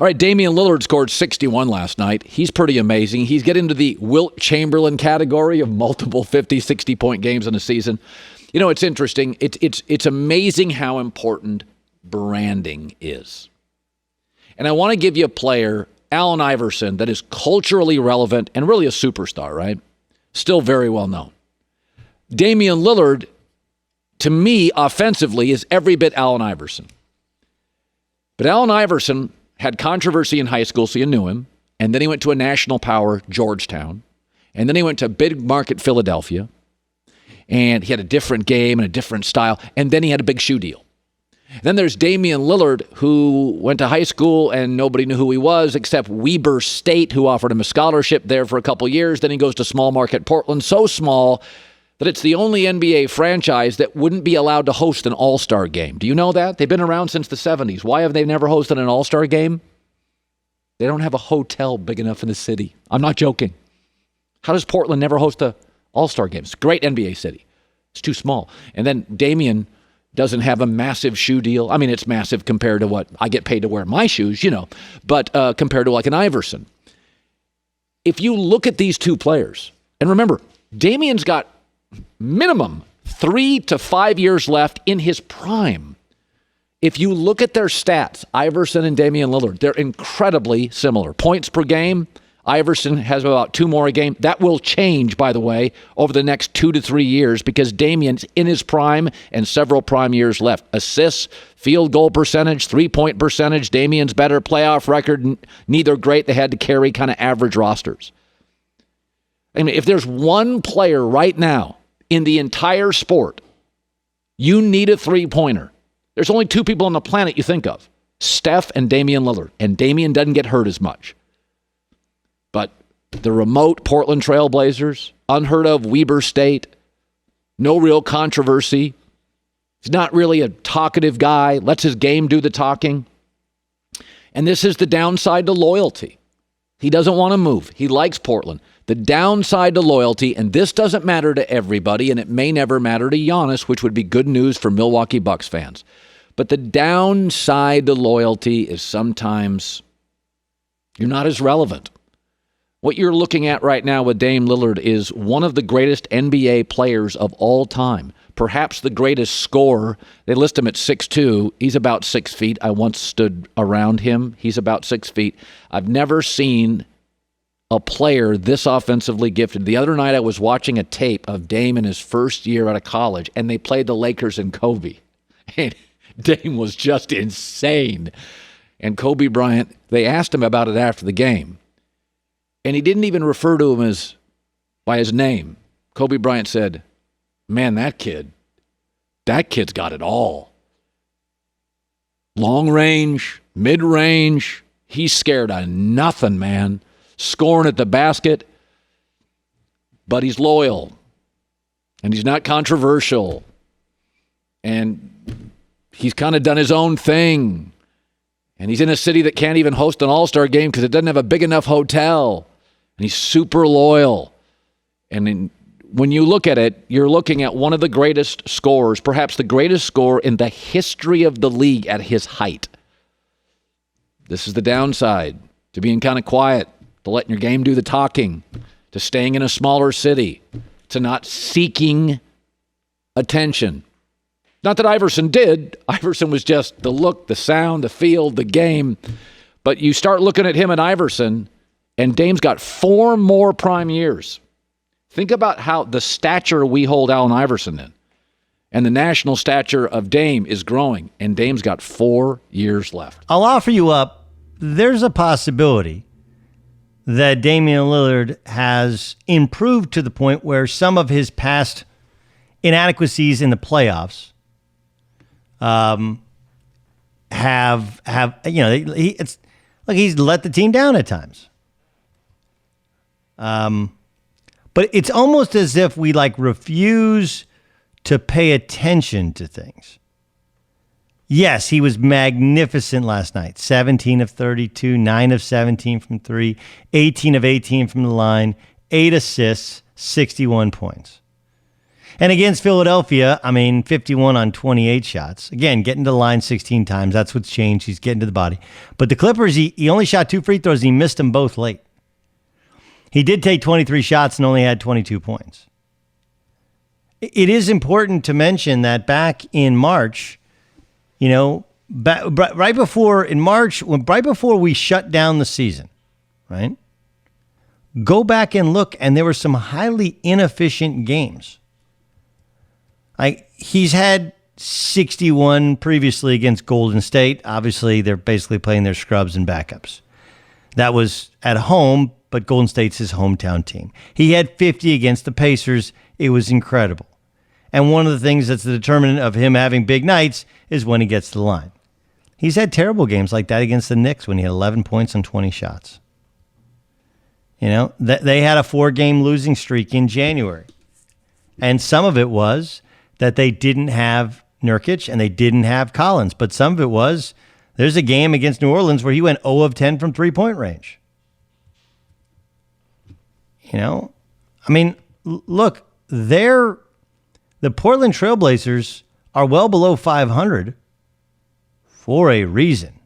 All right, Damian Lillard scored 61 last night. He's pretty amazing. He's getting into the Wilt Chamberlain category of multiple 50, 60-point games in a season. You know, it's interesting. It's amazing how important branding is. And I want to give you a player, Allen Iverson, that is culturally relevant and really a superstar, right? Still very well known. Damian Lillard, to me, offensively, is every bit Allen Iverson. But Allen Iverson had controversy in high school, so you knew him. And then he went to a national power, Georgetown. And then he went to big market Philadelphia. And he had a different game and a different style. And then he had a big shoe deal. Then there's Damian Lillard, who went to high school and nobody knew who he was except Weber State, who offered him a scholarship there for a couple years. Then he goes to small market Portland, so small that it's the only NBA franchise that wouldn't be allowed to host an all-star game. Do you know that? They've been around since the 70s. Why have they never hosted an all-star game? They don't have a hotel big enough in the city. I'm not joking. How does Portland never host an all-star game? It's a great NBA city. It's too small. And then Damian doesn't have a massive shoe deal. I mean, it's massive compared to what I get paid to wear my shoes, you know, but compared to like an Iverson. If you look at these two players, and remember, Damian's got minimum 3 to 5 years left in his prime. If you look at their stats, Iverson and Damian Lillard, they're incredibly similar. Points per game, Iverson has about 2 more a game. That will change, by the way, over the next 2 to 3 years because Damian's in his prime and several prime years left. Assists, field goal percentage, 3-point percentage, Damian's better, playoff record, neither great. They had to carry kind of average rosters. I mean, if there's one player right now in the entire sport, you need a three-pointer. There's only 2 people on the planet you think of, Steph and Damian Lillard, and Damian doesn't get hurt as much. But the remote Portland Trail Blazers, unheard of Weber State, no real controversy. He's not really a talkative guy, lets his game do the talking. And this is the downside to loyalty. He doesn't want to move. He likes Portland. The downside to loyalty, and this doesn't matter to everybody, and it may never matter to Giannis, which would be good news for Milwaukee Bucks fans. But the downside to loyalty is sometimes you're not as relevant. What you're looking at right now with Dame Lillard is one of the greatest NBA players of all time, perhaps the greatest scorer. They list him at 6'2". He's about 6 feet. I once stood around him. He's about 6 feet. I've never seen a player this offensively gifted. The other night I was watching a tape of Dame in his first year out of college, and they played the Lakers and Kobe. And Dame was just insane. And Kobe Bryant, they asked him about it after the game. And he didn't even refer to him by his name. Kobe Bryant said, "Man, that kid's got it all. Long range, mid-range, he's scared of nothing, man. Scoring at the basket, but he's loyal. And he's not controversial. And he's kind of done his own thing. And he's in a city that can't even host an all-star game because it doesn't have a big enough hotel. And he's super loyal." And when you look at it, you're looking at one of the greatest scorers, perhaps the greatest scorer in the history of the league at his height. This is the downside to being kind of quiet, to letting your game do the talking, to staying in a smaller city, to not seeking attention. Not that Iverson did. Iverson was just the look, the sound, the feel, the game. But you start looking at him and Iverson, and Dame's got 4 more prime years. Think about how the stature we hold Allen Iverson in. And the national stature of Dame is growing, and Dame's got 4 years left. I'll offer you up, there's a possibility that Damian Lillard has improved to the point where some of his past inadequacies in the playoffs have it's like he's let the team down at times. But it's almost as if we refuse to pay attention to things. Yes, he was magnificent last night. 17 of 32, 9 of 17 from 3, 18 of 18 from the line, 8 assists, 61 points. And against Philadelphia, 51 on 28 shots. Again, getting to the line 16 times. That's what's changed. He's getting to the body. But the Clippers, he only shot 2 free throws. And he missed them both late. He did take 23 shots and only had 22 points. It is important to mention that back in March, right before we shut down the season, right? Go back and look, and there were some highly inefficient games. He's had 61 previously against Golden State. Obviously, they're basically playing their scrubs and backups. That was at home, but Golden State's his hometown team. He had 50 against the Pacers. It was incredible. And one of the things that's the determinant of him having big nights is when he gets to the line. He's had terrible games like that against the Knicks when he had 11 points on 20 shots. They had a 4-game losing streak in January. And some of it was that they didn't have Nurkic and they didn't have Collins. But some of it was there's a game against New Orleans where he went 0 of 10 from three-point range. Look, the Portland Trailblazers are well below 500 for a reason.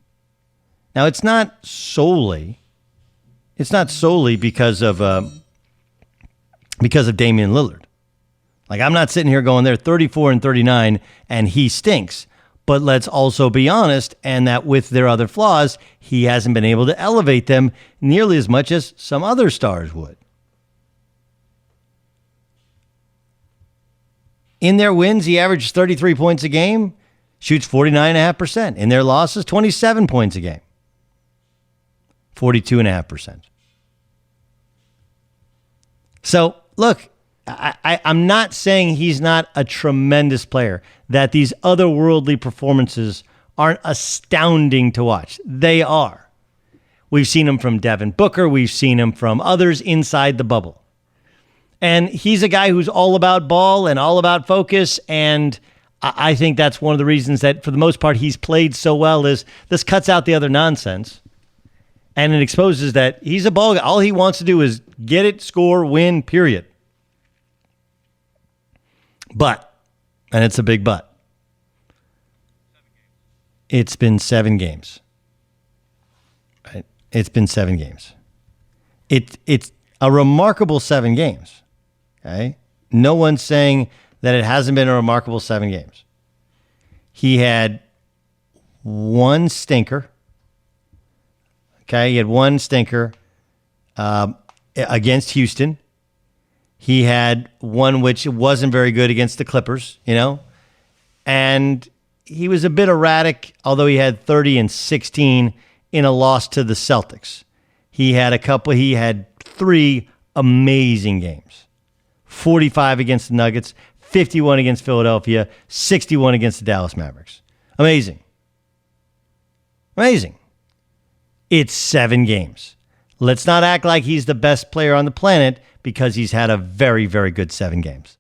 Now, it's not solely because of Damian Lillard. I'm not sitting here going, they're 34 and 39 and he stinks. But let's also be honest, and that with their other flaws, he hasn't been able to elevate them nearly as much as some other stars would. In their wins, he averages 33 points a game, shoots 49.5%. In their losses, 27 points a game, 42.5%. So, look, I'm not saying he's not a tremendous player, that these otherworldly performances aren't astounding to watch. They are. We've seen him from Devin Booker. We've seen him from others inside the bubble. And he's a guy who's all about ball and all about focus. And I think that's one of the reasons that, for the most part, he's played so well is this cuts out the other nonsense. And it exposes that he's a ball guy. All he wants to do is get it, score, win, period. But, and it's a big but, it's been 7 games. Right? It's been 7 games. It's a remarkable 7 games. Okay? No one's saying that it hasn't been a remarkable 7 games. He had 1 stinker. Okay? He had 1 stinker against Houston. He had 1 which wasn't very good against the Clippers, and he was a bit erratic, although he had 30 and 16 in a loss to the Celtics. He had 3 amazing games. 45 against the Nuggets, 51 against Philadelphia, 61 against the Dallas Mavericks. Amazing. It's 7 games. Let's not act like he's the best player on the planet because he's had a very, very good 7 games.